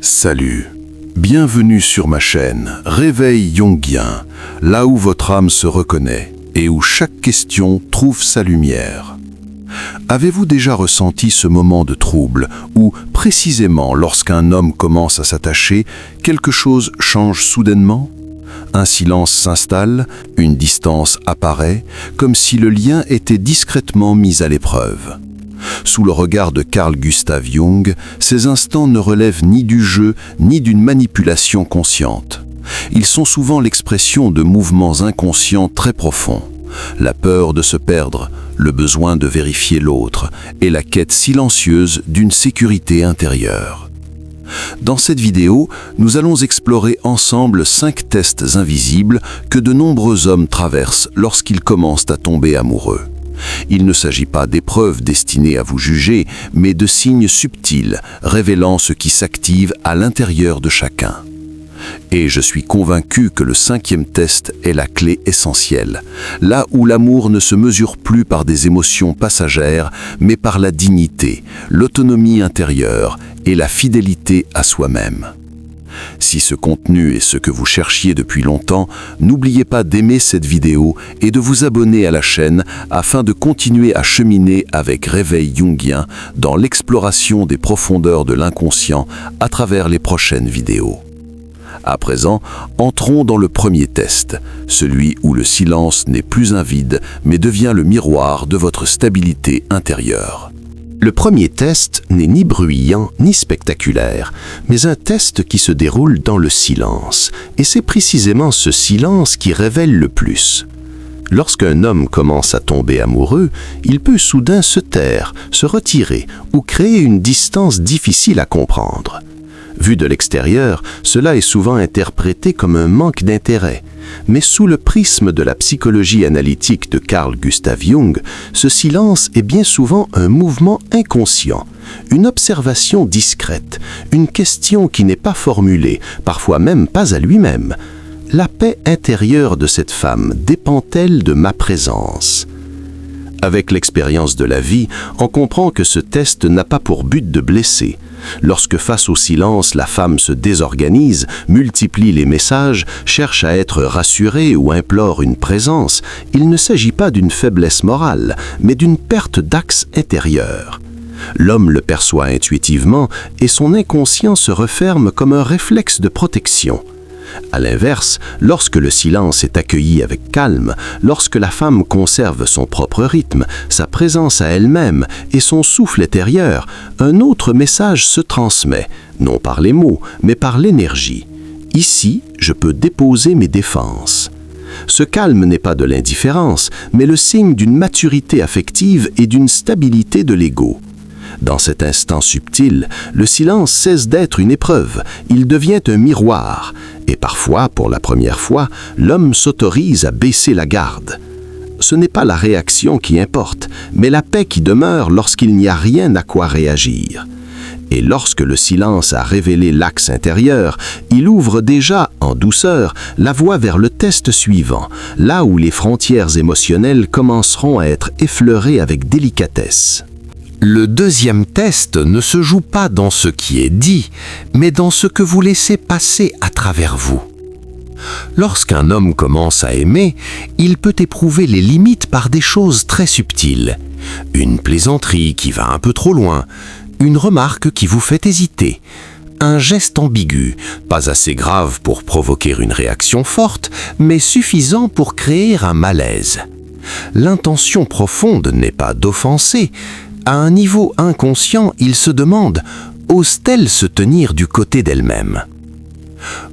Salut, bienvenue sur ma chaîne Réveil Jungien, là où votre âme se reconnaît et où chaque question trouve sa lumière. Avez-vous déjà ressenti ce moment de trouble où, précisément lorsqu'un homme commence à s'attacher, quelque chose change soudainement ? Un silence s'installe, une distance apparaît, comme si le lien était discrètement mis à l'épreuve. Sous le regard de Carl Gustav Jung, ces instants ne relèvent ni du jeu ni d'une manipulation consciente. Ils sont souvent l'expression de mouvements inconscients très profonds. La peur de se perdre, le besoin de vérifier l'autre et la quête silencieuse d'une sécurité intérieure. Dans cette vidéo, nous allons explorer ensemble 5 tests invisibles que de nombreux hommes traversent lorsqu'ils commencent à tomber amoureux. Il ne s'agit pas d'épreuves destinées à vous juger, mais de signes subtils révélant ce qui s'active à l'intérieur de chacun. Et je suis convaincu que le 5e test est la clé essentielle, là où l'amour ne se mesure plus par des émotions passagères, mais par la dignité, l'autonomie intérieure et la fidélité à soi-même. Si ce contenu est ce que vous cherchiez depuis longtemps, n'oubliez pas d'aimer cette vidéo et de vous abonner à la chaîne afin de continuer à cheminer avec Réveil Jungien dans l'exploration des profondeurs de l'inconscient à travers les prochaines vidéos. À présent, entrons dans le premier test, celui où le silence n'est plus un vide, mais devient le miroir de votre stabilité intérieure. Le premier test n'est ni bruyant ni spectaculaire, mais un test qui se déroule dans le silence. Et c'est précisément ce silence qui révèle le plus. Lorsqu'un homme commence à tomber amoureux, il peut soudain se taire, se retirer ou créer une distance difficile à comprendre. Vu de l'extérieur, cela est souvent interprété comme un manque d'intérêt. Mais sous le prisme de la psychologie analytique de Carl Gustav Jung, ce silence est bien souvent un mouvement inconscient, une observation discrète, une question qui n'est pas formulée, parfois même pas à lui-même. La paix intérieure de cette femme dépend-elle de ma présence ? Avec l'expérience de la vie, on comprend que ce test n'a pas pour but de blesser. Lorsque face au silence, la femme se désorganise, multiplie les messages, cherche à être rassurée ou implore une présence, il ne s'agit pas d'une faiblesse morale, mais d'une perte d'axe intérieur. L'homme le perçoit intuitivement et son inconscient se referme comme un réflexe de protection. À l'inverse, lorsque le silence est accueilli avec calme, lorsque la femme conserve son propre rythme, sa présence à elle-même et son souffle intérieur, un autre message se transmet, non par les mots, mais par l'énergie. Ici, je peux déposer mes défenses. Ce calme n'est pas de l'indifférence, mais le signe d'une maturité affective et d'une stabilité de l'ego. Dans cet instant subtil, le silence cesse d'être une épreuve, il devient un miroir. Et parfois, pour la première fois, l'homme s'autorise à baisser la garde. Ce n'est pas la réaction qui importe, mais la paix qui demeure lorsqu'il n'y a rien à quoi réagir. Et lorsque le silence a révélé l'axe intérieur, il ouvre déjà, en douceur, la voie vers le test suivant, là où les frontières émotionnelles commenceront à être effleurées avec délicatesse. Le deuxième test ne se joue pas dans ce qui est dit, mais dans ce que vous laissez passer à travers vous. Lorsqu'un homme commence à aimer, il peut éprouver les limites par des choses très subtiles. Une plaisanterie qui va un peu trop loin, une remarque qui vous fait hésiter, un geste ambigu, pas assez grave pour provoquer une réaction forte, mais suffisant pour créer un malaise. L'intention profonde n'est pas d'offenser. À un niveau inconscient, il se demande « ose-t-elle se tenir du côté d'elle-même »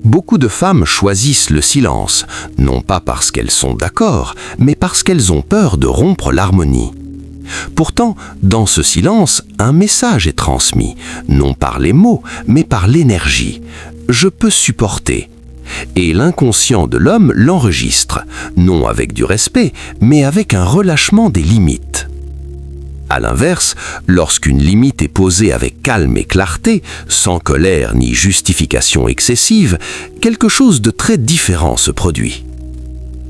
Beaucoup de femmes choisissent le silence, non pas parce qu'elles sont d'accord, mais parce qu'elles ont peur de rompre l'harmonie. Pourtant, dans ce silence, un message est transmis, non par les mots, mais par l'énergie. « Je peux supporter ». Et l'inconscient de l'homme l'enregistre, non avec du respect, mais avec un relâchement des limites. À l'inverse, lorsqu'une limite est posée avec calme et clarté, sans colère ni justification excessive, quelque chose de très différent se produit.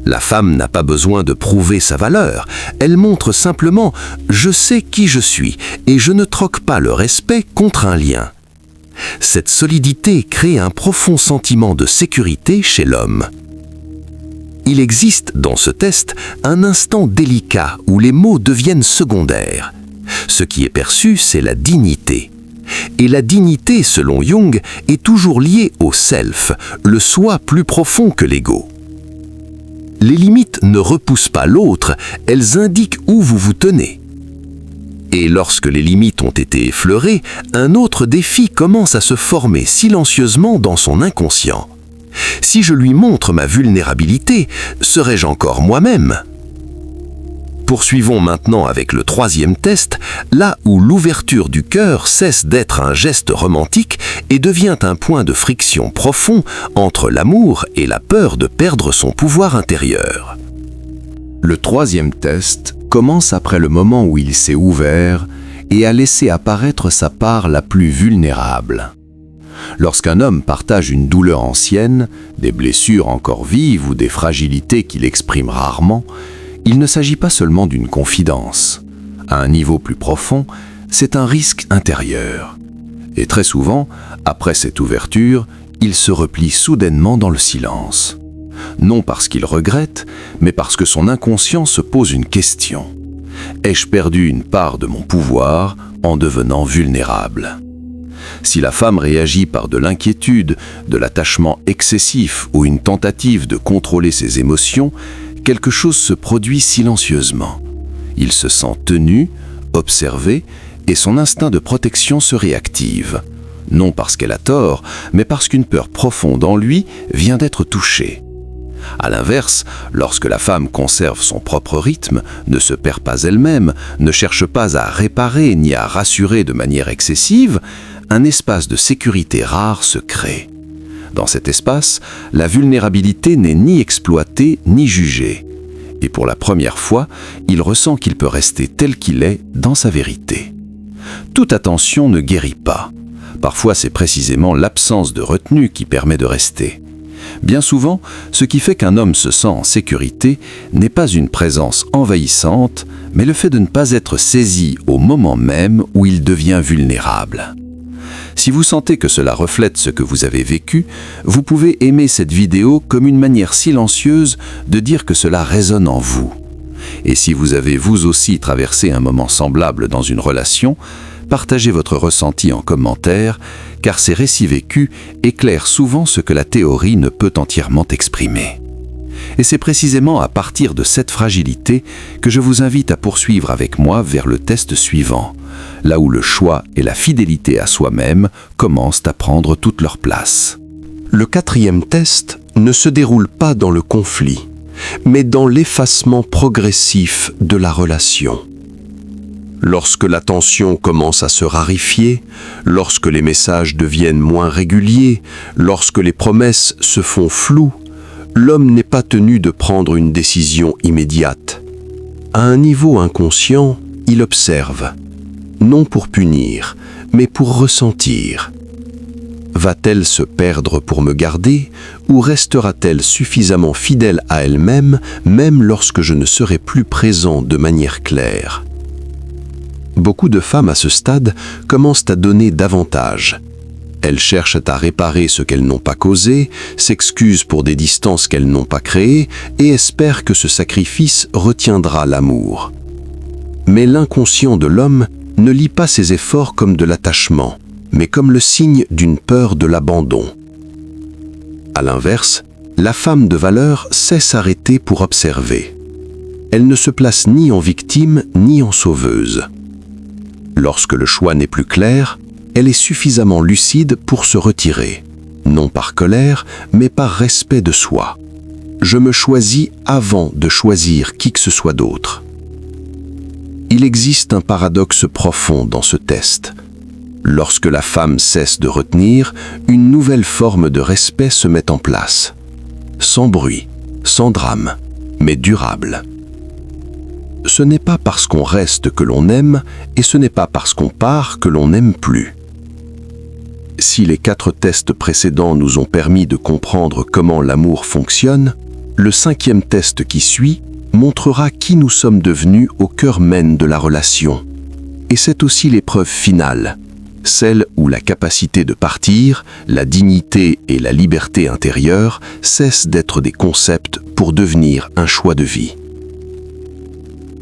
La femme n'a pas besoin de prouver sa valeur, elle montre simplement « je sais qui je suis et je ne troque pas le respect contre un lien ». Cette solidité crée un profond sentiment de sécurité chez l'homme. Il existe dans ce test un instant délicat où les mots deviennent secondaires. Ce qui est perçu, c'est la dignité. Et la dignité, selon Jung, est toujours liée au self, le soi plus profond que l'ego. Les limites ne repoussent pas l'autre, elles indiquent où vous vous tenez. Et lorsque les limites ont été effleurées, un autre défi commence à se former silencieusement dans son inconscient. Si je lui montre ma vulnérabilité, serai-je encore moi-même ? Poursuivons maintenant avec le troisième test, là où l'ouverture du cœur cesse d'être un geste romantique et devient un point de friction profond entre l'amour et la peur de perdre son pouvoir intérieur. Le troisième test commence après le moment où il s'est ouvert et a laissé apparaître sa part la plus vulnérable. Lorsqu'un homme partage une douleur ancienne, des blessures encore vives ou des fragilités qu'il exprime rarement, il ne s'agit pas seulement d'une confidence. À un niveau plus profond, c'est un risque intérieur. Et très souvent, après cette ouverture, il se replie soudainement dans le silence. Non parce qu'il regrette, mais parce que son inconscient se pose une question. Ai-je perdu une part de mon pouvoir en devenant vulnérable ? Si la femme réagit par de l'inquiétude, de l'attachement excessif ou une tentative de contrôler ses émotions, quelque chose se produit silencieusement. Il se sent tenu, observé, et son instinct de protection se réactive. Non parce qu'elle a tort, mais parce qu'une peur profonde en lui vient d'être touchée. À l'inverse, lorsque la femme conserve son propre rythme, ne se perd pas elle-même, ne cherche pas à réparer ni à rassurer de manière excessive, un espace de sécurité rare se crée. Dans cet espace, la vulnérabilité n'est ni exploitée ni jugée. Et pour la première fois, il ressent qu'il peut rester tel qu'il est dans sa vérité. Toute attention ne guérit pas. Parfois, c'est précisément l'absence de retenue qui permet de rester. Bien souvent, ce qui fait qu'un homme se sent en sécurité n'est pas une présence envahissante, mais le fait de ne pas être saisi au moment même où il devient vulnérable. Si vous sentez que cela reflète ce que vous avez vécu, vous pouvez aimer cette vidéo comme une manière silencieuse de dire que cela résonne en vous. Et si vous avez vous aussi traversé un moment semblable dans une relation, partagez votre ressenti en commentaire, car ces récits vécus éclairent souvent ce que la théorie ne peut entièrement exprimer. Et c'est précisément à partir de cette fragilité que je vous invite à poursuivre avec moi vers le test suivant, là où le choix et la fidélité à soi-même commencent à prendre toute leur place. Le quatrième test ne se déroule pas dans le conflit, mais dans l'effacement progressif de la relation. Lorsque la tension commence à se raréfier, lorsque les messages deviennent moins réguliers, lorsque les promesses se font floues, l'homme n'est pas tenu de prendre une décision immédiate. À un niveau inconscient, il observe, non pour punir, mais pour ressentir. Va-t-elle se perdre pour me garder, ou restera-t-elle suffisamment fidèle à elle-même, même lorsque je ne serai plus présent de manière claire ? Beaucoup de femmes à ce stade commencent à donner davantage. Elles cherchent à réparer ce qu'elles n'ont pas causé, s'excusent pour des distances qu'elles n'ont pas créées et espèrent que ce sacrifice retiendra l'amour. Mais l'inconscient de l'homme ne lit pas ses efforts comme de l'attachement, mais comme le signe d'une peur de l'abandon. À l'inverse, la femme de valeur sait s'arrêter pour observer. Elle ne se place ni en victime ni en sauveuse. Lorsque le choix n'est plus clair, elle est suffisamment lucide pour se retirer, non par colère, mais par respect de soi. Je me choisis avant de choisir qui que ce soit d'autre. Il existe un paradoxe profond dans ce test. Lorsque la femme cesse de retenir, une nouvelle forme de respect se met en place. Sans bruit, sans drame, mais durable. Ce n'est pas parce qu'on reste que l'on aime, et ce n'est pas parce qu'on part que l'on n'aime plus. Si les 4 tests précédents nous ont permis de comprendre comment l'amour fonctionne, le 5e test qui suit montrera qui nous sommes devenus au cœur même de la relation. Et c'est aussi l'épreuve finale. celle où la capacité de partir, la dignité et la liberté intérieure cessent d'être des concepts pour devenir un choix de vie.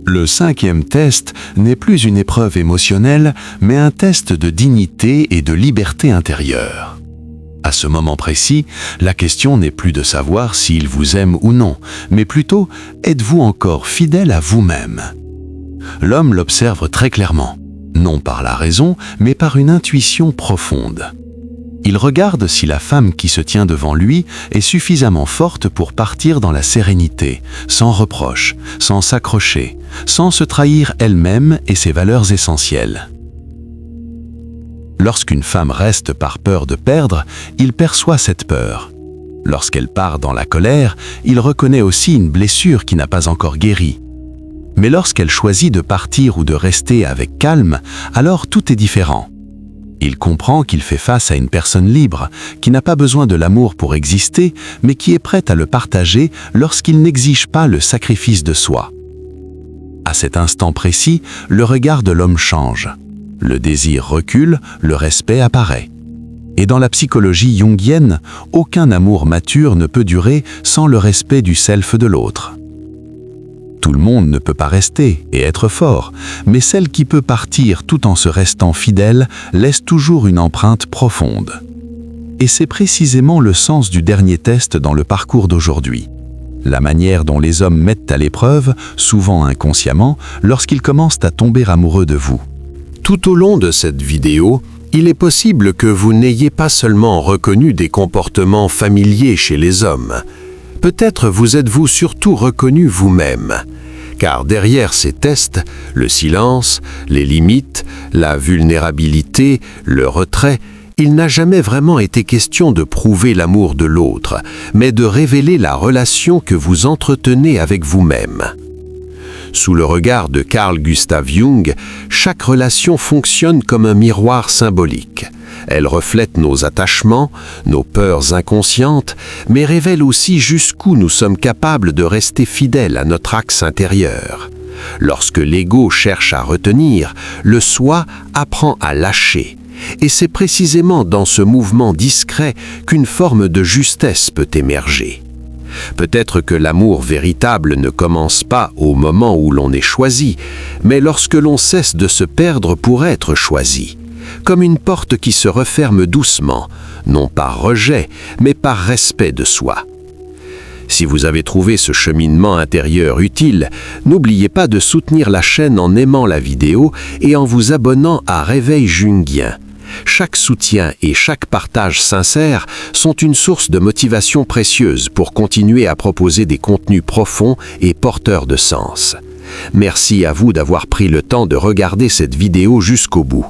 Le 5e test n'est plus une épreuve émotionnelle, mais un test de dignité et de liberté intérieure. À ce moment précis, la question n'est plus de savoir s'il vous aime ou non, mais plutôt, êtes-vous encore fidèle à vous-même? L'homme l'observe très clairement, non par la raison, mais par une intuition profonde. Il regarde si la femme qui se tient devant lui est suffisamment forte pour partir dans la sérénité, sans reproche, sans s'accrocher, sans se trahir elle-même et ses valeurs essentielles. Lorsqu'une femme reste par peur de perdre, il perçoit cette peur. Lorsqu'elle part dans la colère, il reconnaît aussi une blessure qui n'a pas encore guéri. Mais lorsqu'elle choisit de partir ou de rester avec calme, alors tout est différent. Il comprend qu'il fait face à une personne libre, qui n'a pas besoin de l'amour pour exister, mais qui est prête à le partager lorsqu'il n'exige pas le sacrifice de soi. À cet instant précis, le regard de l'homme change. Le désir recule, le respect apparaît. Et dans la psychologie jungienne, aucun amour mature ne peut durer sans le respect du self de l'autre. Tout le monde ne peut pas rester et être fort, mais celle qui peut partir tout en se restant fidèle laisse toujours une empreinte profonde. Et c'est précisément le sens du dernier test dans le parcours d'aujourd'hui. La manière dont les hommes mettent à l'épreuve, souvent inconsciemment, lorsqu'ils commencent à tomber amoureux de vous. Tout au long de cette vidéo, il est possible que vous n'ayez pas seulement reconnu des comportements familiers chez les hommes. Peut-être vous êtes-vous surtout reconnu vous-même. Car derrière ces tests, le silence, les limites, la vulnérabilité, le retrait, il n'a jamais vraiment été question de prouver l'amour de l'autre, mais de révéler la relation que vous entretenez avec vous-même. Sous le regard de Carl Gustav Jung, chaque relation fonctionne comme un miroir symbolique. Elle reflète nos attachements, nos peurs inconscientes, mais révèle aussi jusqu'où nous sommes capables de rester fidèles à notre axe intérieur. Lorsque l'ego cherche à retenir, le soi apprend à lâcher. Et c'est précisément dans ce mouvement discret qu'une forme de justesse peut émerger. Peut-être que l'amour véritable ne commence pas au moment où l'on est choisi, mais lorsque l'on cesse de se perdre pour être choisi. Comme une porte qui se referme doucement, non par rejet, mais par respect de soi. Si vous avez trouvé ce cheminement intérieur utile, n'oubliez pas de soutenir la chaîne en aimant la vidéo et en vous abonnant à Réveil Jungien. Chaque soutien et chaque partage sincère sont une source de motivation précieuse pour continuer à proposer des contenus profonds et porteurs de sens. Merci à vous d'avoir pris le temps de regarder cette vidéo jusqu'au bout.